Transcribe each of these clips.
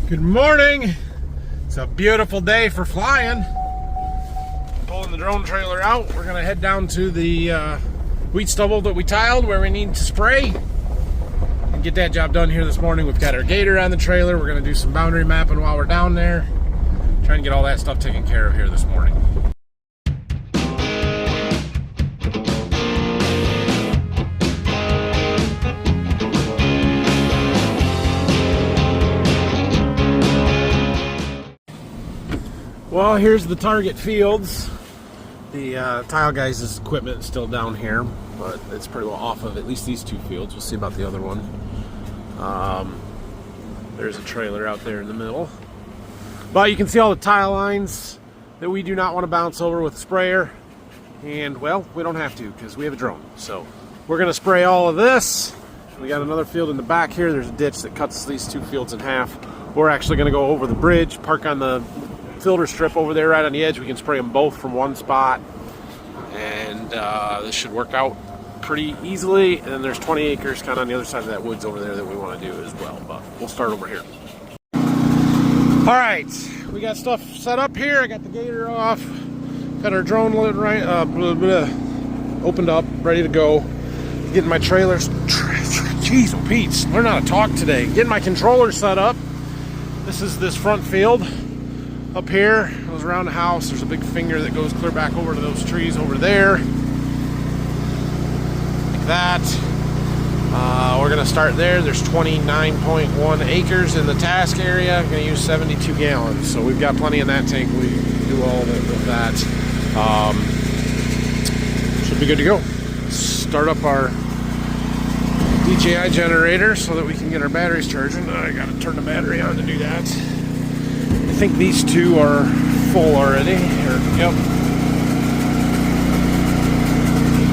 Good morning. It's a beautiful day for flying. Pulling the drone trailer out. We're gonna head down to the wheat stubble that we tiled where we need to spray and get that job done here this morning. We've got our gator on the trailer. We're gonna do some boundary mapping while we're down there. Trying to get all that stuff taken care of here this morning. Well, here's the target fields. The tile guys' equipment is still down here, but it's pretty well off of at least these two fields. We'll see about the other one. There's a trailer out there in the middle. But you can see all the tile lines that we do not want to bounce over with a sprayer. And, well, we don't have to because we have a drone. So we're going to spray all of this. We got another field in the back here. There's a ditch that cuts these two fields in half. We're actually going to go over the bridge, park on the filter strip over there right on the edge. We can spray them both from one spot, and this should work out pretty easily. And then there's 20 acres kind of on the other side of that woods over there that we want to do as well, but we'll start over here. All right, we got stuff set up here. I got the gator off, got our drone right opened up, ready to go. Getting my trailers, jeez oh Pete's, learn how to talk today. Getting my controller set up. This is this front field up here. Goes around the house. There's a big finger that goes clear back over to those trees over there, like that. We're gonna start there. There's 29.1 acres in the task area. I'm gonna use 72 gallons, so we've got plenty in that tank. We do all of it with that. Should be good to go. Start up our DJI generator so that we can get our batteries charging. I gotta turn the battery on to do that. I think these two are full already. Yep.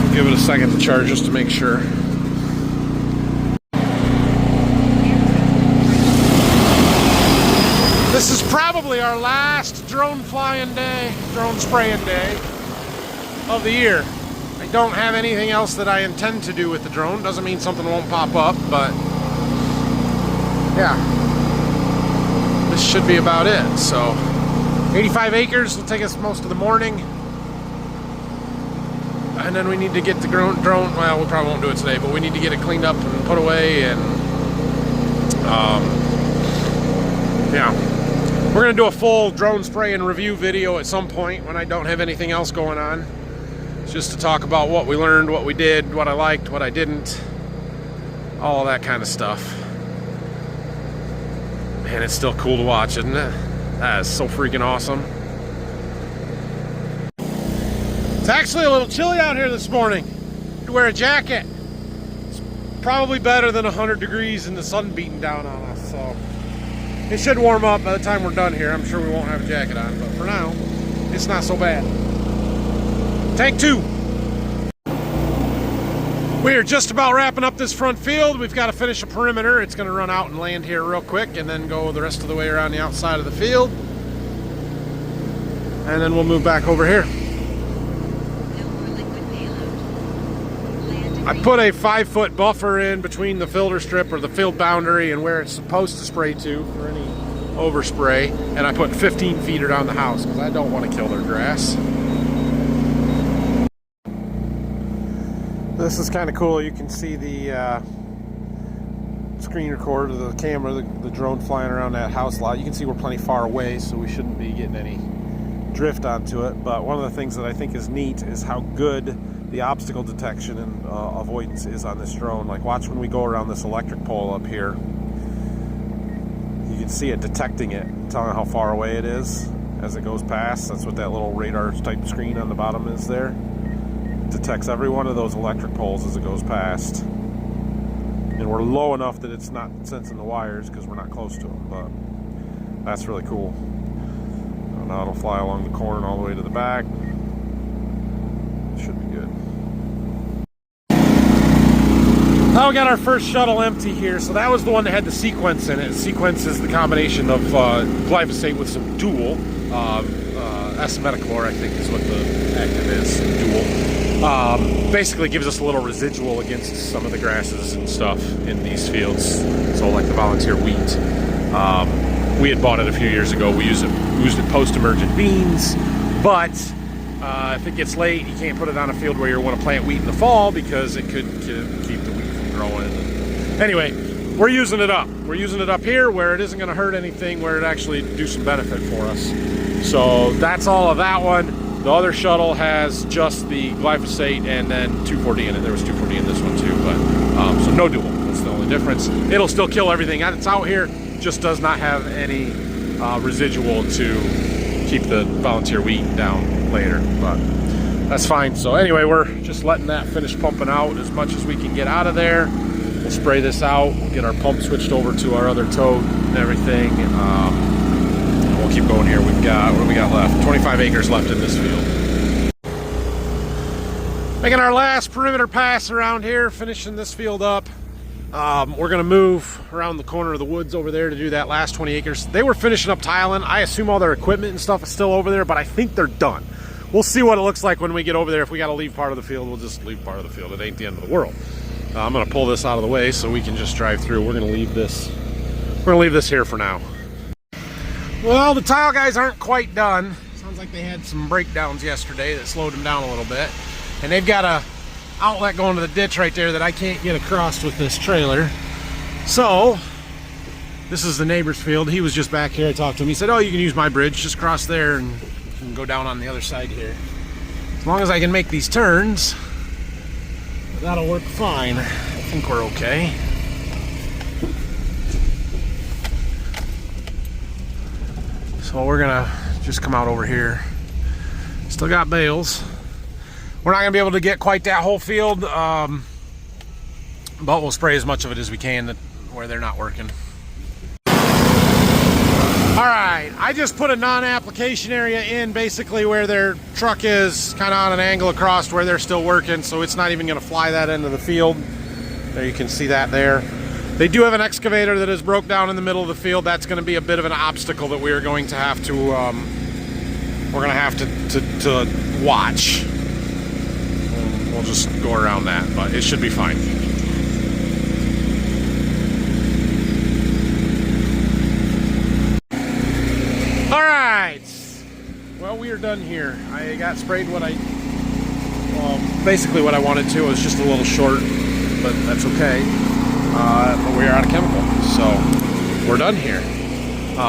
We'll give it a second to charge just to make sure. This is probably our last drone flying day, drone spraying day of the year. I don't have anything else that I intend to do with the drone. Doesn't mean something won't pop up, but yeah. This should be about it. So 85 acres will take us most of the morning, and then we need to get the drone, well, we probably won't do it today, but we need to get it cleaned up and put away. And yeah, we're gonna do a full drone spray and review video at some point when I don't have anything else going on. It's just to talk about what we learned, what we did, what I liked, what I didn't, all of that kind of stuff. Man, it's still cool to watch, isn't it? That is so freaking awesome. It's actually a little chilly out here this morning. You have to wear a jacket. It's probably better than 100 degrees and the sun beating down on us, so it should warm up by the time we're done here. I'm sure we won't have a jacket on, but for now, it's not so bad. Tank 2. We are just about wrapping up this front field. We've got to finish a perimeter. It's going to run out and land here real quick and then go the rest of the way around the outside of the field. And then we'll move back over here. I put a 5-foot buffer in between the filter strip or the field boundary and where it's supposed to spray to for any overspray. And I put 15 feet around the house because I don't want to kill their grass. This is kind of cool. You can see the screen recorder, the camera, the drone flying around that house lot. You can see we're plenty far away, so we shouldn't be getting any drift onto it. But one of the things that I think is neat is how good the obstacle detection and avoidance is on this drone. Like, watch when we go around this electric pole up here. You can see it detecting it, telling how far away it is as it goes past. That's what that little radar type screen on the bottom is there. Detects every one of those electric poles as it goes past, and we're low enough that it's not sensing the wires because we're not close to them, but that's really cool. Now it'll fly along the corner all the way to the back. Should be good. Now we got our first shuttle empty here. So that was the one that had the sequence in it. Sequence is the combination of glyphosate with some dual S-metachlor, I think is what the active is, dual. Basically gives us a little residual against some of the grasses and stuff in these fields, so like the volunteer wheat. We had bought it a few years ago. We used it post-emergent beans, but if it gets late, you can't put it on a field where you want to plant wheat in the fall because it could keep the wheat from growing. Anyway, we're using it up. We're using it up here where it isn't going to hurt anything, where it actually do some benefit for us. So that's all of that one. The other shuttle has just the glyphosate and then 2,4-D in it. There was 2,4-D in this one too, but so no dual. That's the only difference. It'll still kill everything that's out here, just does not have any residual to keep the volunteer wheat down later, but that's fine. So anyway, we're just letting that finish pumping out as much as we can get out of there. We'll spray this out. We'll get our pump switched over to our other tote and everything. And we'll keep going here. We've got, what do we got left? 25 acres left in this field. Making our last perimeter pass around here, finishing this field up. We're gonna move around the corner of the woods over there to do that last 20 acres. They were finishing up tiling. I assume all their equipment and stuff is still over there, but I think they're done. We'll see what it looks like when we get over there. If we gotta leave part of the field, we'll just leave part of the field. It ain't the end of the world. I'm gonna pull this out of the way so we can just drive through. We're gonna leave this here for now. Well, the tile guys aren't quite done. Sounds like they had some breakdowns yesterday that slowed them down a little bit. And they've got a outlet going to the ditch right there that I can't get across with this trailer. So this is the neighbor's field. He was just back here. I talked to him. He said, oh, you can use my bridge, just cross there and you can go down on the other side here. As long as I can make these turns, that'll work fine. I think we're okay. So we're gonna just come out over here. Still got bales. We're not gonna be able to get quite that whole field, but we'll spray as much of it as we can where they're not working. All right, I just put a non-application area in basically where their truck is, kind of on an angle across where they're still working, so it's not even gonna fly that into the field. There, you can see that there. They do have an excavator that is broke down in the middle of the field. That's gonna be a bit of an obstacle that we are going to have to, we're gonna have to watch. We'll just go around that, but it should be fine. All right, well, we are done here. I got sprayed basically what I wanted to. It was just a little short, but that's okay. But we are out of chemical, so we're done here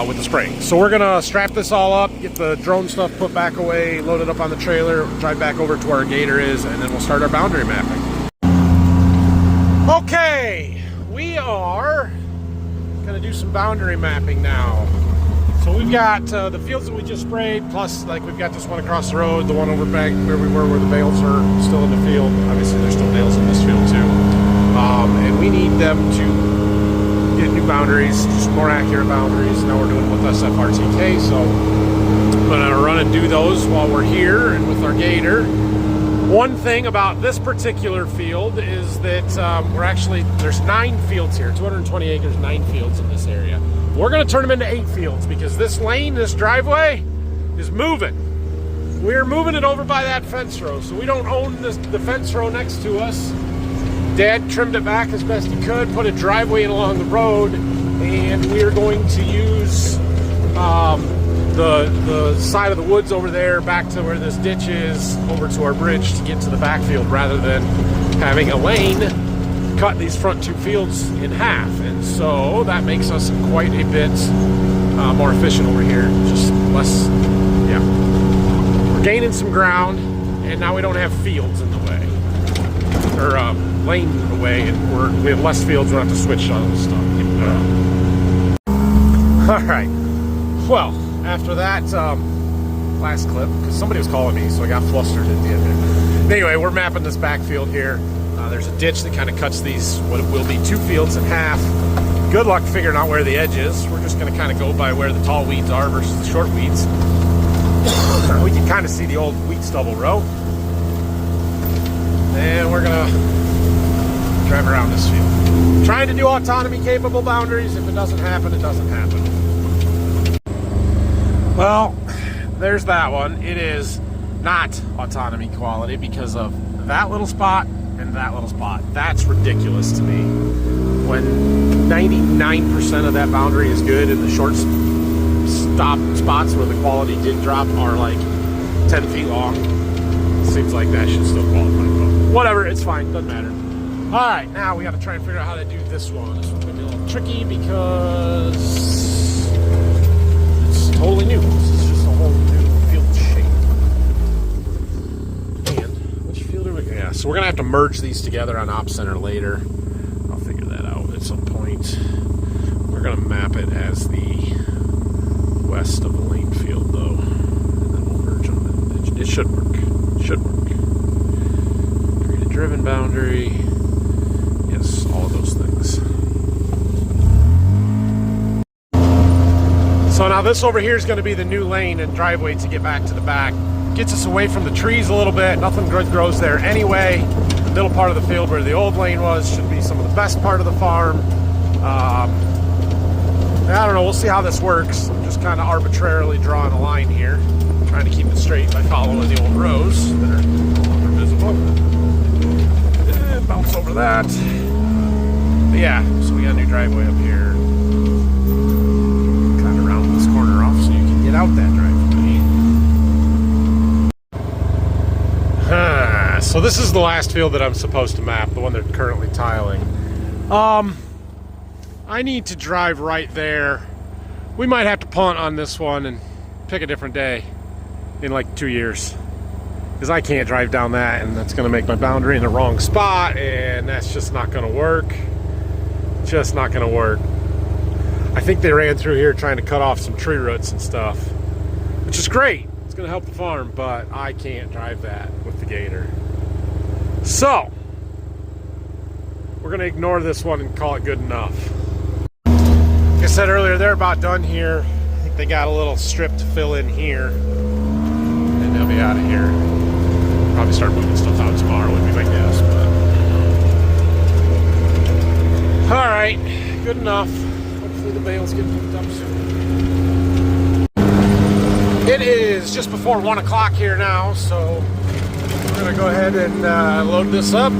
with the spraying. So we're gonna strap this all up, get the drone stuff put back away, load it up on the trailer, drive back over to where our gator is, and then we'll start our boundary mapping. Okay, we are gonna do some boundary mapping now. So we've got the fields that we just sprayed, plus like we've got this one across the road, the one over back where we were, where the bales are still in the field. Obviously there's still bales in this field too. And we need them to get new boundaries, just more accurate boundaries. Now we're doing it with SFRTK, so I'm gonna run and do those while we're here and with our gator. One thing about this particular field is that there's 9 fields here, 220 acres, 9 fields in this area. We're gonna turn them into 8 fields because this lane, this driveway is moving. We're moving it over by that fence row, so we don't own the fence row next to us. Dad trimmed it back as best he could, put a driveway in along the road, and we are going to use the side of the woods over there back to where this ditch is, over to our bridge to get to the backfield, rather than having a lane cut these front 2 fields in half. And so that makes us quite a bit more efficient over here. Just less, yeah. We're gaining some ground, and now we don't have fields in the way, or lane in the way, and we have less fields. We don't have to switch all this stuff. All right. Well, after that last clip, because somebody was calling me, so I got flustered at the end there. Anyway, we're mapping this backfield here. There's a ditch that kind of cuts these, what will be 2 fields in half. Good luck figuring out where the edge is. We're just going to kind of go by where the tall weeds are versus the short weeds. We can kind of see the old wheat stubble row. And we're going to drive around this field. Trying to do autonomy capable boundaries. If it doesn't happen, it doesn't happen. Well, there's that one. It is not autonomy quality because of that little spot in that little spot. That's ridiculous to me. When 99% of that boundary is good and the short stop spots where the quality did drop are like 10 feet long, seems like that should still qualify. But whatever, it's fine, doesn't matter. All right, now we got to try and figure out how to do this one. This one's gonna be a little tricky because it's totally new. This is just a whole new field shape. And which field are we? Yeah, so we're gonna have to merge these together on op center later. I'll figure that out at some point. We're gonna map it as the west of the lane field, though, and then we'll merge them. It should work. It should work. Create a driven boundary. Yes, all of those things. So now this over here is going to be the new lane and driveway to get back to the back. Gets us away from the trees a little bit. Nothing good grows there anyway. The middle part of the field where the old lane was should be some of the best part of the farm. I don't know. We'll see how this works. I'm just kind of arbitrarily drawing a line here, trying to keep it straight by following the old rows that are no longer visible. And bounce over that. But yeah, so we got a new driveway up here. Kind of round this corner off so you can get out that driveway. So this is the last field that I'm supposed to map, the one they're currently tiling. I need to drive right there. We might have to punt on this one and pick a different day in like 2 years, because I can't drive down that, and that's going to make my boundary in the wrong spot, and that's just not going to work. Just not going to work. I think they ran through here trying to cut off some tree roots and stuff, which is great. It's going to help the farm, but I can't drive that with the gator. So we're going to ignore this one and call it good enough. Like I said earlier, they're about done here. I think they got a little strip to fill in here, and they'll be out of here. Probably start moving stuff out tomorrow would be my guess. But all right, good enough. Hopefully the bales get picked up soon. It is just before 1 o'clock here now, so we're gonna go ahead and load this up,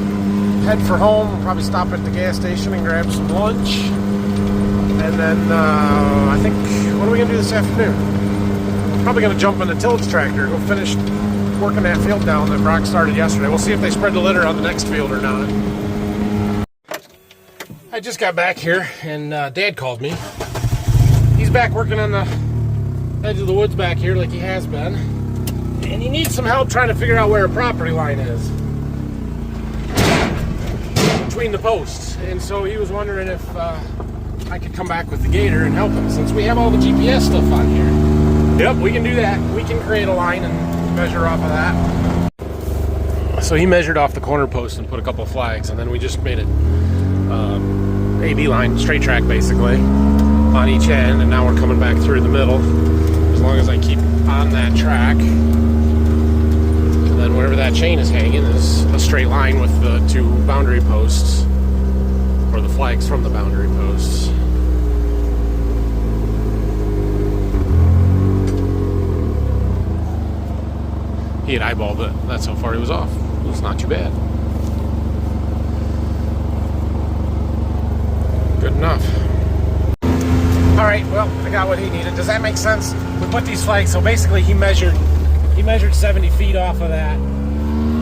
head for home. We'll probably stop at the gas station and grab some lunch. And then I think, what are we gonna do this afternoon? Probably gonna jump in the tillage tractor, go finish working that field down that Brock started yesterday. We'll see if they spread the litter on the next field or not. I just got back here and Dad called me. He's back working on the edge of the woods back here like he has been. And he needs some help trying to figure out where a property line is between the posts. And so he was wondering if I could come back with the gator and help him, since we have all the GPS stuff on here. Yep, we can do that. We can create a line and measure off of that. So he measured off the corner post and put a couple of flags, and then we just made it A-B line, straight track basically, on each end, and now we're coming back through the middle. As long as I keep on that track, and then wherever that chain is hanging is a straight line with the 2 boundary posts, or the flags from the boundary posts. He had eyeballed it. That's how far he was off. It's not too bad. Good enough. All right, well, I got what he needed. Does that make sense? We put these flags, so basically he measured 70 feet off of that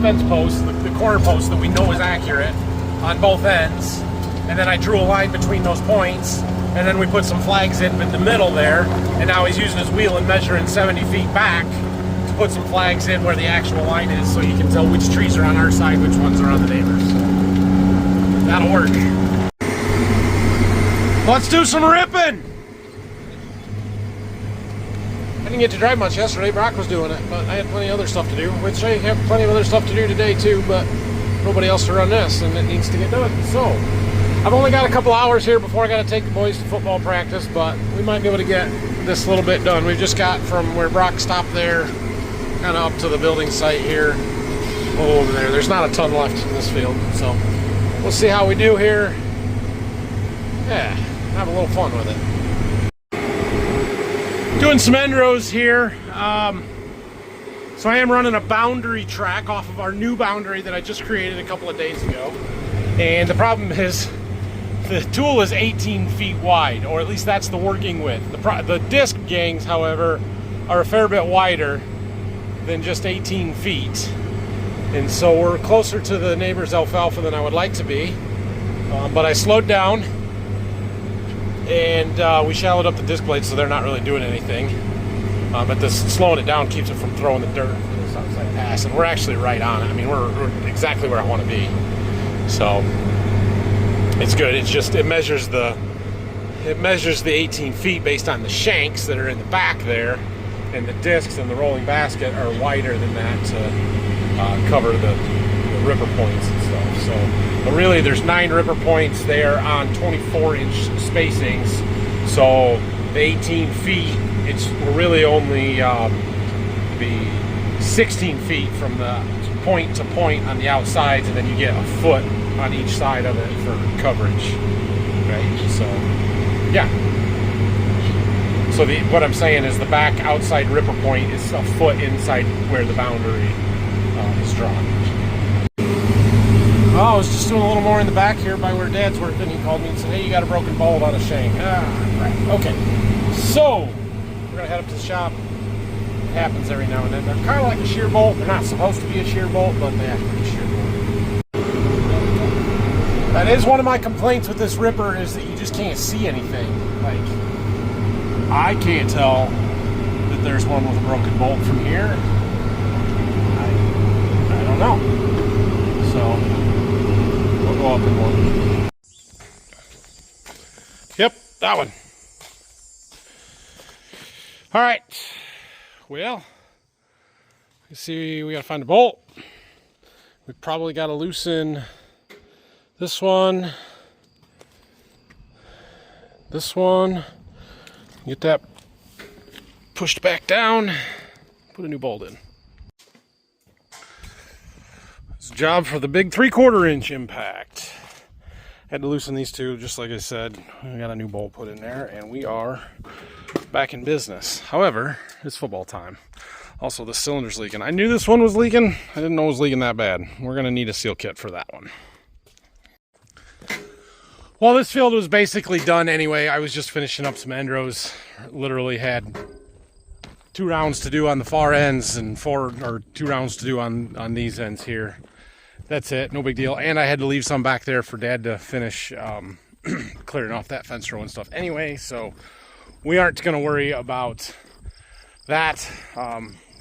fence post, the corner post that we know is accurate on both ends. And then I drew a line between those points, and then we put some flags in the middle there, and now he's using his wheel and measuring 70 feet back to put some flags in where the actual line is, so you can tell which trees are on our side, which ones are on the neighbors. That'll work. Let's do some ripping! I didn't get to drive much yesterday. Brock was doing it, but I had plenty of other stuff to do, which I have plenty of other stuff to do today too, but nobody else to run this, and it needs to get done. So I've only got a couple hours here before I got to take the boys to football practice, but we might be able to get this little bit done. We've just got from where Brock stopped there, kind of up to the building site here, over there. There's not a ton left in this field, so we'll see how we do here. Yeah, have a little fun with it. Doing some end rows here. So I am running a boundary track off of our new boundary that I just created a couple of days ago. And the problem is the tool is 18 feet wide, or at least that's the working width. The disc gangs, however, are a fair bit wider than just 18 feet. And so we're closer to the neighbor's alfalfa than I would like to be. But I slowed down and we shallowed up the disc blades so they're not really doing anything. But this slowing it down keeps it from throwing the dirt for this outside pass. And we're actually right on it. I mean, we're exactly where I want to be. So it's good. It's just, it measures the 18 feet based on the shanks that are in the back there. And the discs and the rolling basket are wider than that to cover the ripper points and stuff. So, but really there's 9 ripper points there on 24-inch spacings. So the 18 feet, we're really only be 16 feet from the point to point on the outsides, and then you get a foot on each side of it for coverage. Right? So, yeah. So what I'm saying is the back outside ripper point is a foot inside where the boundary is drawn. Oh, I was just doing a little more in the back here by where Dad's working. He called me and said, hey, you got a broken bolt on a shank. Right. Okay. So, we're going to head up to the shop. It happens every now and then. They're kind of like a shear bolt. They're not supposed to be a shear bolt, but they act like a shear bolt. That is one of my complaints with this ripper, is that you just can't see anything. Like, I can't tell that there's one with a broken bolt from here. I don't know. So we'll go up in one. Yep, that one. All right. Well, you see, we got to find a bolt. We probably got to loosen this one. This one. Get that pushed back down, put a new bolt in. It's a job for the big 3/4 inch impact. Had to loosen these two, just like I said. We got a new bolt put in there, and we are back in business. However, it's football time. Also, the cylinder's leaking. I knew this one was leaking. I didn't know it was leaking that bad. We're going to need a seal kit for that one. Well, this field was basically done anyway. I was just finishing up some endros. Literally had 2 rounds to do on the far ends and 2 rounds to do on these ends here. That's it, no big deal. And I had to leave some back there for Dad to finish clearing off that fence row and stuff anyway. So we aren't going to worry about that.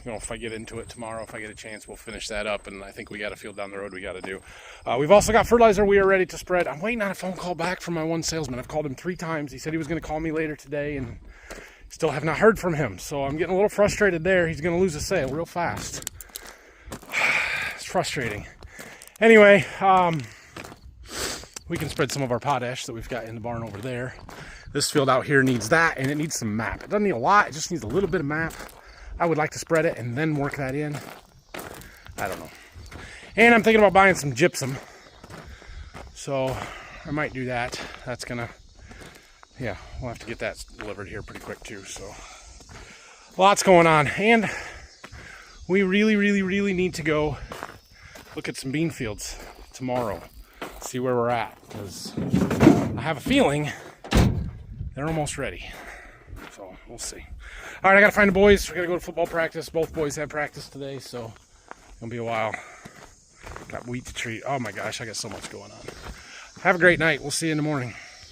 If I get into it tomorrow, if I get a chance, we'll finish that up. And I think we got a field down the road we got to do. We've also got fertilizer we are ready to spread. I'm waiting on a phone call back from my one salesman. I've called him 3 times. He said he was going to call me later today, and still have not heard from him. So I'm getting a little frustrated there. He's going to lose a sale real fast. It's frustrating. Anyway, we can spread some of our potash that we've got in the barn over there. This field out here needs that, and it needs some MAP. It doesn't need a lot. It just needs a little bit of MAP. I would like to spread it and then work that in. I don't know. And I'm thinking about buying some gypsum. So I might do that. That's gonna, yeah, we'll have to get that delivered here pretty quick too. So lots going on. And we really need to go look at some bean fields tomorrow. See where we're at. Because I have a feeling they're almost ready. So we'll see. All right, I got to find the boys. We got to go to football practice. Both boys have practice today, so it's going to be a while. Got wheat to treat. Oh my gosh, I got so much going on. Have a great night. We'll see you in the morning.